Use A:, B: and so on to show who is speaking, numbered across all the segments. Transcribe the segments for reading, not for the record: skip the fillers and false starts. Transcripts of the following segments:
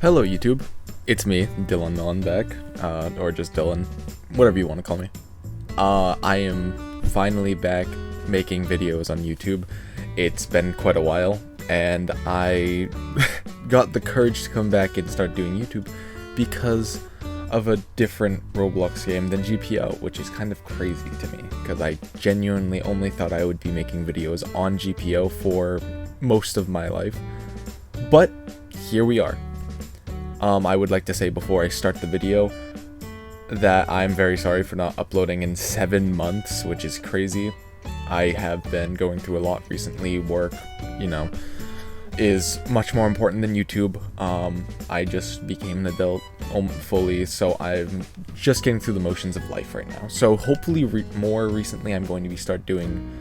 A: Hello YouTube, it's me, Dylan Millenbeck, or just Dylan, whatever you want to call me. I am finally back making videos on YouTube. It's been quite a while, and I got the courage to come back and start doing YouTube because of a different Roblox game than GPO, which is kind of crazy to me, because I genuinely only thought I would be making videos on GPO for most of my life, but here we are. I would like to say before I start the video that I'm very sorry for not uploading in 7 months, which is crazy. I have been going through a lot recently. Work, is much more important than YouTube. I just became an adult fully, so I'm just getting through the motions of life right now. So hopefully more recently I'm going to start doing,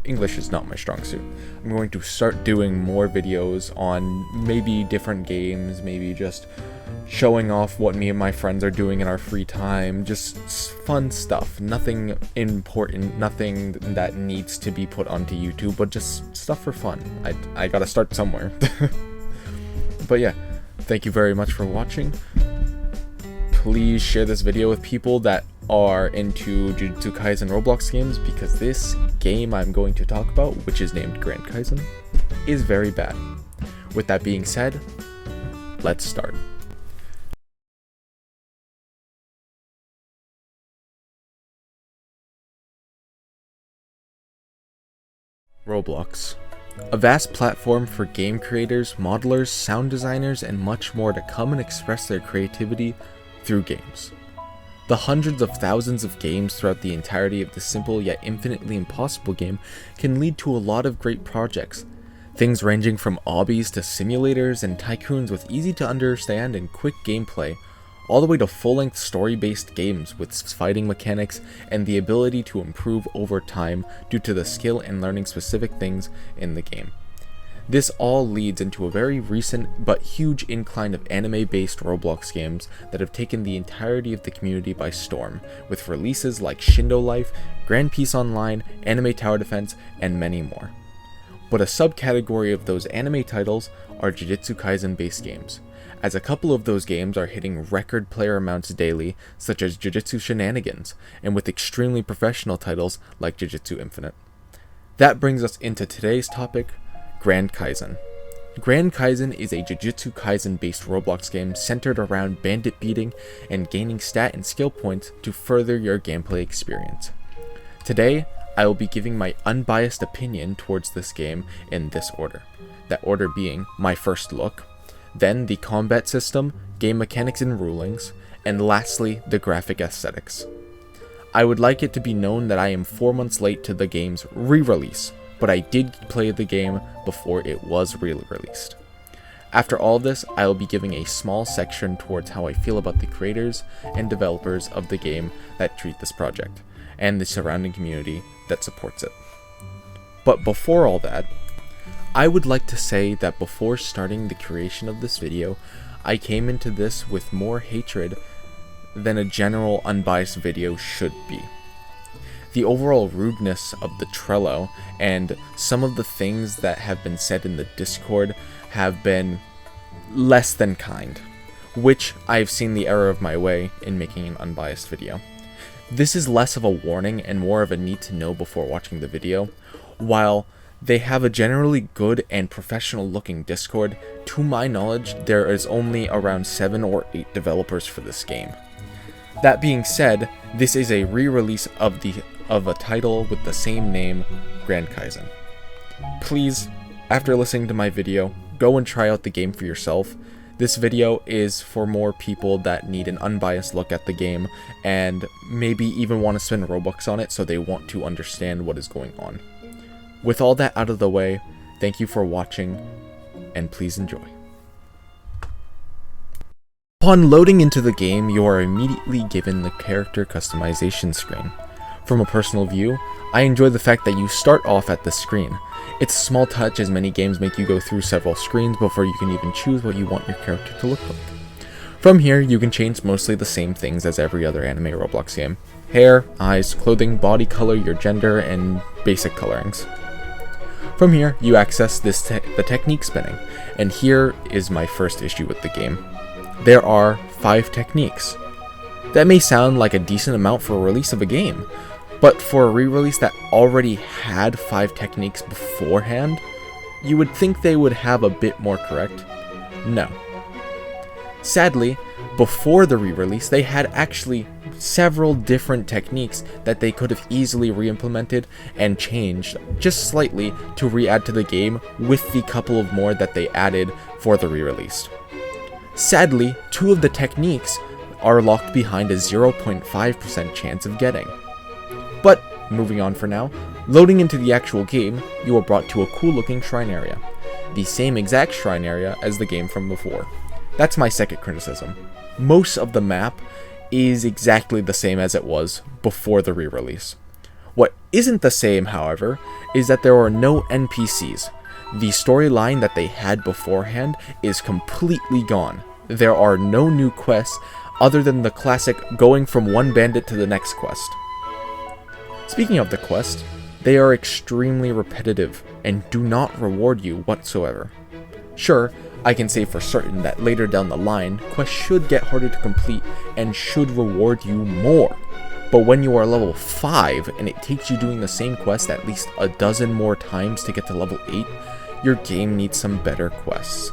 A: English is not my strong suit. I'm going to start doing more videos on maybe different games, maybe just showing off what me and my friends are doing in our free time, just fun stuff, nothing important, nothing that needs to be put onto YouTube, but just stuff for fun. I gotta start somewhere. But yeah, thank you very much for watching. Please share this video with people that are into Jujutsu Kaisen Roblox games, because this game I'm going to talk about, which is named Grand Kaisen, is very bad. With that being said, let's start. Roblox. A vast platform for game creators, modelers, sound designers, and much more to come and express their creativity through games. The hundreds of thousands of games throughout the entirety of the simple yet infinitely impossible game can lead to a lot of great projects. Things ranging from obbies to simulators and tycoons with easy to understand and quick gameplay, all the way to full-length story-based games with fighting mechanics and the ability to improve over time due to the skill and learning specific things in the game. This all leads into a very recent but huge incline of anime-based Roblox games that have taken the entirety of the community by storm, with releases like Shindo Life, Grand Peace Online, Anime Tower Defense, and many more. But a subcategory of those anime titles are Jujutsu Kaisen-based games, as a couple of those games are hitting record player amounts daily, such as Jujutsu Shenanigans, and with extremely professional titles like Jujutsu Infinite. That brings us into today's topic, Grand Kaisen. Grand Kaisen is a Jujutsu Kaisen based Roblox game centered around bandit beating and gaining stat and skill points to further your gameplay experience. Today, I will be giving my unbiased opinion towards this game in this order. That order being my first look, then the combat system, game mechanics and rulings, and lastly the graphic aesthetics. I would like it to be known that I am 4 months late to the game's re-release, but I did play the game before it was really released. After all this, I will be giving a small section towards how I feel about the creators and developers of the game that treat this project, and the surrounding community that supports it. But before all that, I would like to say that before starting the creation of this video, I came into this with more hatred than a general unbiased video should be. The overall rudeness of the Trello and some of the things that have been said in the Discord have been less than kind, which I've seen the error of my way in making an unbiased video. This is less of a warning and more of a need to know before watching the video. While they have a generally good and professional looking Discord, to my knowledge there is only around 7 or 8 developers for this game. That being said, this is a re-release of a title with the same name, Grand Kaisen. Please, after listening to my video, go and try out the game for yourself. This video is for more people that need an unbiased look at the game and maybe even want to spend Robux on it so they want to understand what is going on. With all that out of the way, thank you for watching, and please enjoy. Upon loading into the game, you are immediately given the character customization screen. From a personal view, I enjoy the fact that you start off at the screen. It's a small touch, as many games make you go through several screens before you can even choose what you want your character to look like. From here, you can change mostly the same things as every other anime Roblox game. Hair, eyes, clothing, body color, your gender, and basic colorings. From here, you access the technique spinning, and here is my first issue with the game. There are 5 techniques. That may sound like a decent amount for a release of a game, but for a re-release that already had 5 techniques beforehand, you would think they would have a bit more, correct? No. Sadly, before the re-release, they had actually several different techniques that they could have easily re-implemented and changed just slightly to re-add to the game with the couple of more that they added for the re-release. Sadly, 2 of the techniques are locked behind a 0.5% chance of getting. But, moving on for now, loading into the actual game, you are brought to a cool looking shrine area. The same exact shrine area as the game from before. That's my second criticism. Most of the map is exactly the same as it was before the re-release. What isn't the same, however, is that there are no NPCs. The storyline that they had beforehand is completely gone. There are no new quests other than the classic going from one bandit to the next quest. Speaking of the quest, they are extremely repetitive and do not reward you whatsoever. Sure, I can say for certain that later down the line, quests should get harder to complete and should reward you more. But when you are level 5 and it takes you doing the same quest at least a dozen more times to get to level 8, your game needs some better quests.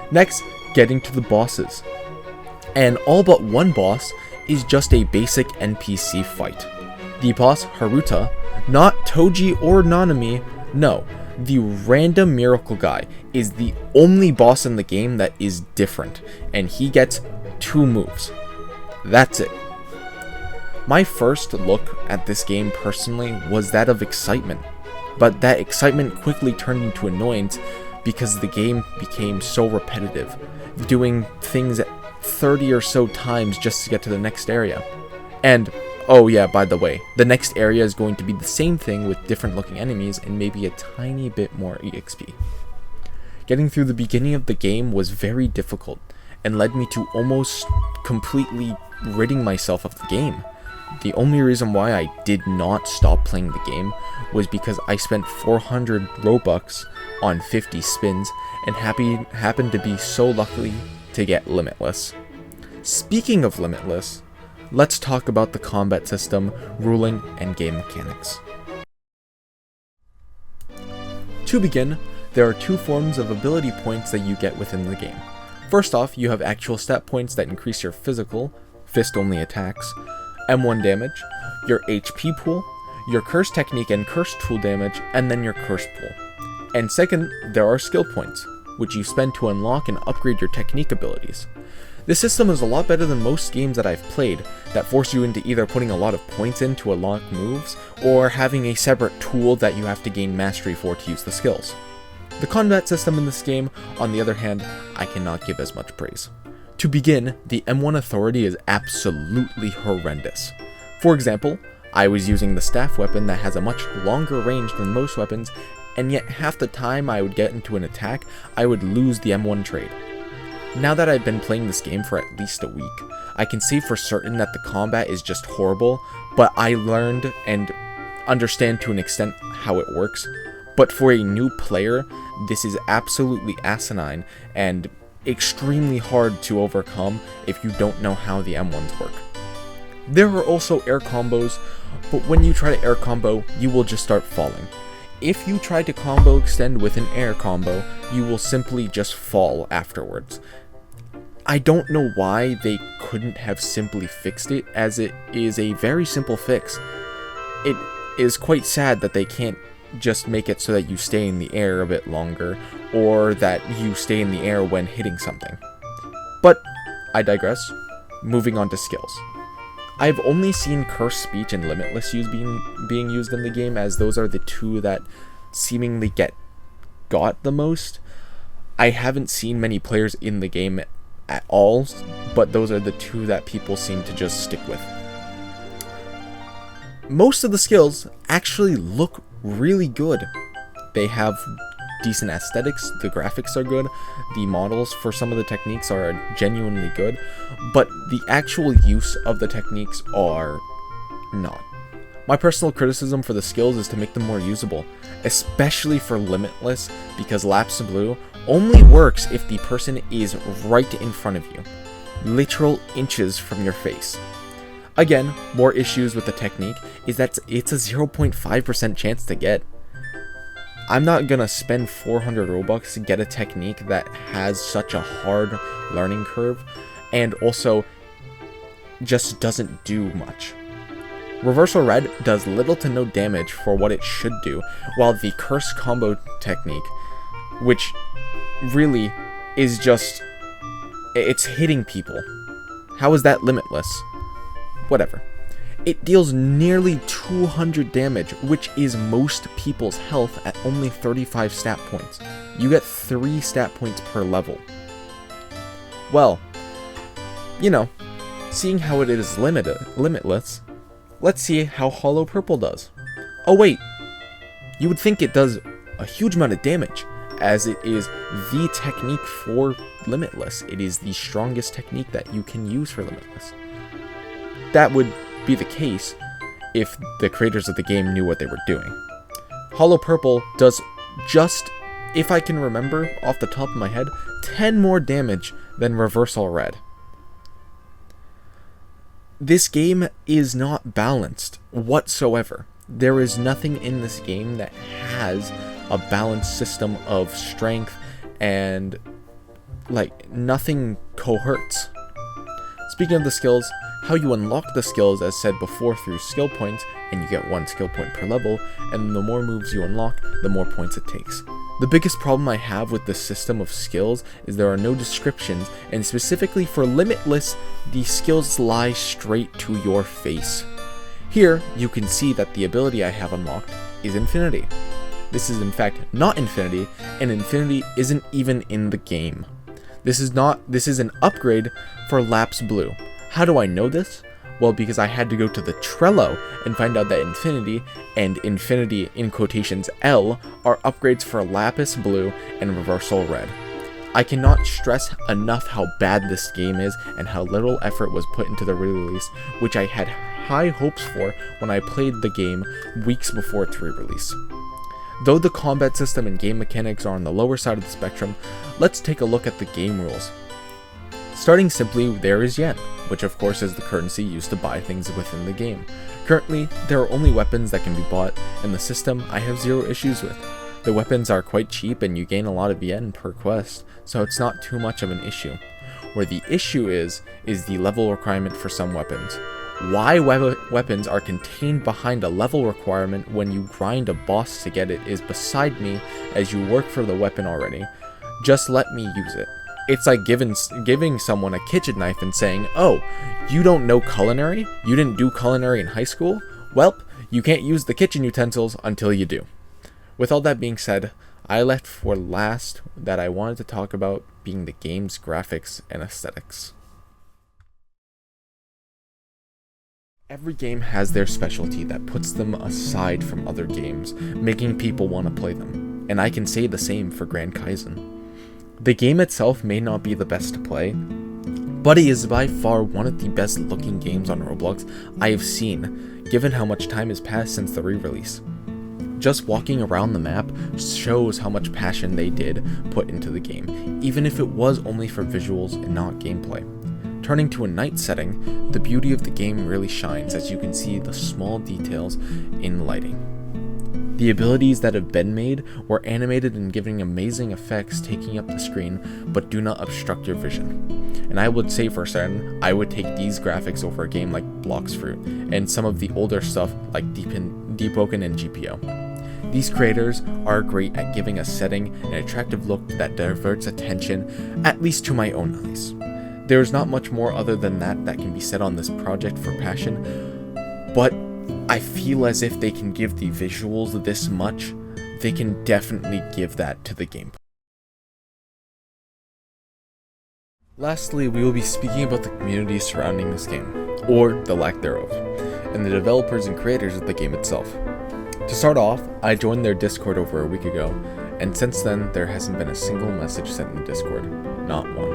A: Next, getting to the bosses. And all but one boss is just a basic NPC fight. The boss Haruta, not Toji or Nanami, no, the random miracle guy is the only boss in the game that is different, and he gets 2 moves. That's it. My first look at this game personally was that of excitement, but that excitement quickly turned into annoyance because the game became so repetitive, doing things 30 or so times just to get to the next area. And oh yeah, by the way, the next area is going to be the same thing with different looking enemies and maybe a tiny bit more EXP. Getting through the beginning of the game was very difficult and led me to almost completely ridding myself of the game. The only reason why I did not stop playing the game was because I spent 400 Robux on 50 spins and happened to be so lucky to get Limitless. Speaking of Limitless, let's talk about the combat system, ruling, and game mechanics. To begin, there are 2 forms of ability points that you get within the game. First off, you have actual stat points that increase your physical, fist-only attacks, M1 damage, your HP pool, your curse technique and curse tool damage, and then your curse pool. And second, there are skill points, which you spend to unlock and upgrade your technique abilities. This system is a lot better than most games that I've played that force you into either putting a lot of points in to unlock moves or having a separate tool that you have to gain mastery for to use the skills. The combat system in this game, on the other hand, I cannot give as much praise. To begin, the M1 authority is absolutely horrendous. For example, I was using the staff weapon that has a much longer range than most weapons, and yet half the time I would get into an attack, I would lose the M1 trade. Now that I've been playing this game for at least a week, I can say for certain that the combat is just horrible, but I learned and understand to an extent how it works. But for a new player, this is absolutely asinine and extremely hard to overcome if you don't know how the M1s work. There are also air combos, but when you try to air combo, you will just start falling. If you try to combo extend with an air combo, you will simply just fall afterwards. I don't know why they couldn't have simply fixed it, as it is a very simple fix. It is quite sad that they can't just make it so that you stay in the air a bit longer, or that you stay in the air when hitting something. But I digress. Moving on to skills. I've only seen Curse Speech and Limitless being used in the game, as those are the 2 that seemingly got the most. I haven't seen many players in the game at all, but those are the 2 that people seem to just stick with. Most of the skills actually look really good. They have decent aesthetics, the graphics are good, the models for some of the techniques are genuinely good, but the actual use of the techniques are not. My personal criticism for the skills is to make them more usable, especially for Limitless, because Lapse Blue only works if the person is right in front of you, literal inches from your face. Again, more issues with the technique is that it's a 0.5% chance to get. I'm not gonna spend 400 Robux to get a technique that has such a hard learning curve and also just doesn't do much. Reversal Red does little to no damage for what it should do, while the Curse combo technique, which really is just, it's hitting people. How is that Limitless? Whatever. It deals nearly 200 damage, which is most people's health at only 35 stat points. You get 3 stat points per level. Well, you know, seeing how it is limitless, let's see how Hollow Purple does. Oh wait, you would think it does a huge amount of damage, as it is the technique for Limitless. It is the strongest technique that you can use for Limitless. That would be the case if the creators of the game knew what they were doing. Hollow Purple does just, if I can remember off the top of my head, 10 more damage than Reversal Red. This game is not balanced whatsoever. There is nothing in this game that has a balanced system of strength and nothing cohorts. Speaking of the skills, how you unlock the skills as said before through skill points, and you get 1 skill point per level, and the more moves you unlock, the more points it takes. The biggest problem I have with this system of skills is there are no descriptions, and specifically for Limitless, the skills lie straight to your face. Here, you can see that the ability I have unlocked is Infinity. This is in fact not Infinity, and Infinity isn't even in the game. This is an upgrade for Lapse Blue. How do I know this? Well, because I had to go to the Trello and find out that Infinity and Infinity in quotations L are upgrades for Lapis Blue and Reversal Red. I cannot stress enough how bad this game is and how little effort was put into the re-release, which I had high hopes for when I played the game weeks before its re-release. Though the combat system and game mechanics are on the lower side of the spectrum, let's take a look at the game rules. Starting simply, there is yen, which of course is the currency used to buy things within the game. Currently, there are only weapons that can be bought, and the system I have zero issues with. The weapons are quite cheap and you gain a lot of yen per quest, so it's not too much of an issue. Where the issue is the level requirement for some weapons. Why weapons are contained behind a level requirement when you grind a boss to get it is beside me, as you work for the weapon already. Just let me use it. It's like giving someone a kitchen knife and saying, oh, you don't know culinary? You didn't do culinary in high school? Welp, you can't use the kitchen utensils until you do. With all that being said, I left for last that I wanted to talk about being the game's graphics and aesthetics. Every game has their specialty that puts them aside from other games, making people want to play them, and I can say the same for Grand Kaisen. The game itself may not be the best to play, but it is by far one of the best looking games on Roblox I have seen, given how much time has passed since the re-release. Just walking around the map shows how much passion they did put into the game, even if it was only for visuals and not gameplay. Turning to a night setting, the beauty of the game really shines as you can see the small details in lighting. The abilities that have been made were animated and giving amazing effects taking up the screen, but do not obstruct your vision. And I would say for certain, I would take these graphics over a game like Blox Fruit, and some of the older stuff like Deepoken and GPO. These creators are great at giving a setting an attractive look that diverts attention, at least to my own eyes. There is not much more other than that can be said on this project for passion, but I feel as if they can give the visuals this much, they can definitely give that to the gameplay. Lastly, we will be speaking about the community surrounding this game, or the lack thereof, and the developers and creators of the game itself. To start off, I joined their Discord over a week ago, and since then there hasn't been a single message sent in the Discord, not one.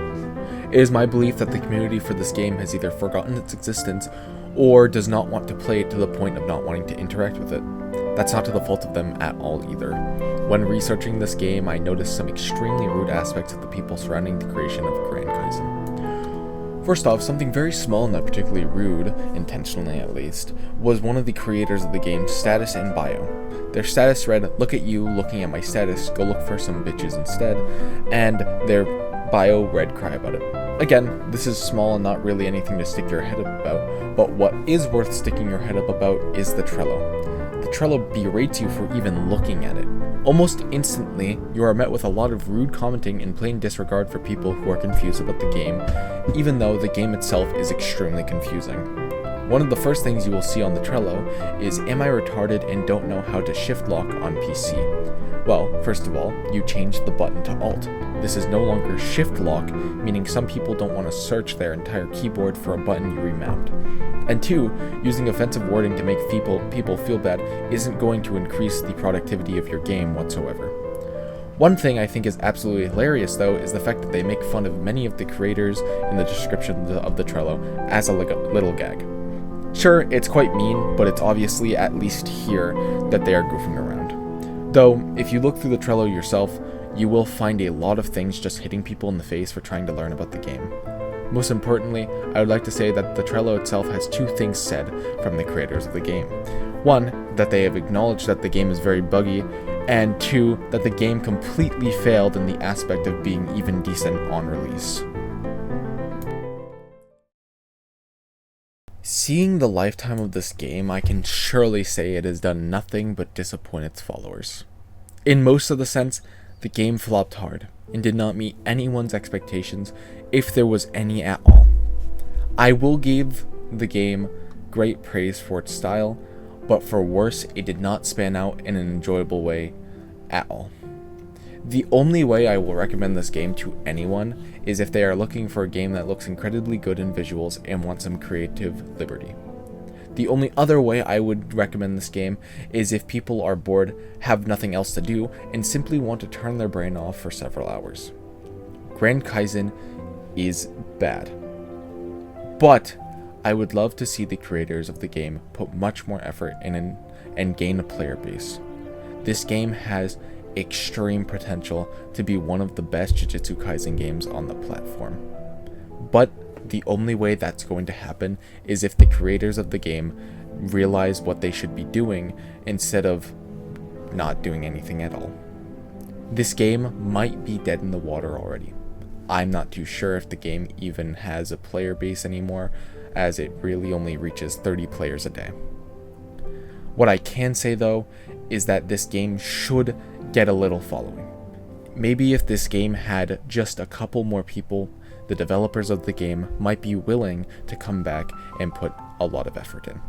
A: It is my belief that the community for this game has either forgotten its existence or does not want to play it to the point of not wanting to interact with it. That's not to the fault of them at all either. When researching this game, I noticed some extremely rude aspects of the people surrounding the creation of Grand Kaisen. First off, something very small and not particularly rude, intentionally at least, was one of the creators of the game's status and bio. Their status read, "Look at you looking at my status, go look for some bitches instead," and their bio read, "Cry about it." Again, this is small and not really anything to stick your head up about, but what is worth sticking your head up about is the Trello. The Trello berates you for even looking at it. Almost instantly, you are met with a lot of rude commenting and plain disregard for people who are confused about the game, even though the game itself is extremely confusing. One of the first things you will see on the Trello is, "Am I retarded and don't know how to shift lock on PC?" Well, first of all, you change the button to Alt. This is no longer shift lock, meaning some people don't want to search their entire keyboard for a button you remount. And two, using offensive wording to make people feel bad isn't going to increase the productivity of your game whatsoever. One thing I think is absolutely hilarious though is the fact that they make fun of many of the creators in the description of the Trello as a little gag. Sure, it's quite mean, but it's obviously at least here that they are goofing around. Though, if you look through the Trello yourself, you will find a lot of things just hitting people in the face for trying to learn about the game. Most importantly, I would like to say that the Trello itself has two things said from the creators of the game. One, that they have acknowledged that the game is very buggy, and two, that the game completely failed in the aspect of being even decent on release. Seeing the lifetime of this game, I can surely say it has done nothing but disappoint its followers. In most of the sense, the game flopped hard and did not meet anyone's expectations, if there was any at all. I will give the game great praise for its style, but for worse, it did not span out in an enjoyable way at all. The only way I will recommend this game to anyone is if they are looking for a game that looks incredibly good in visuals and want some creative liberty. The only other way I would recommend this game is if people are bored, have nothing else to do, and simply want to turn their brain off for several hours. Grand Kaisen is bad. But I would love to see the creators of the game put much more effort in and gain a player base. This game has extreme potential to be one of the best Jujutsu Kaisen games on the platform. But the only way that's going to happen is if the creators of the game realize what they should be doing instead of not doing anything at all. This game might be dead in the water already. I'm not too sure if the game even has a player base anymore, as it really only reaches 30 players a day. What I can say though is that this game should get a little following. Maybe if this game had just a couple more people, the developers of the game might be willing to come back and put a lot of effort in.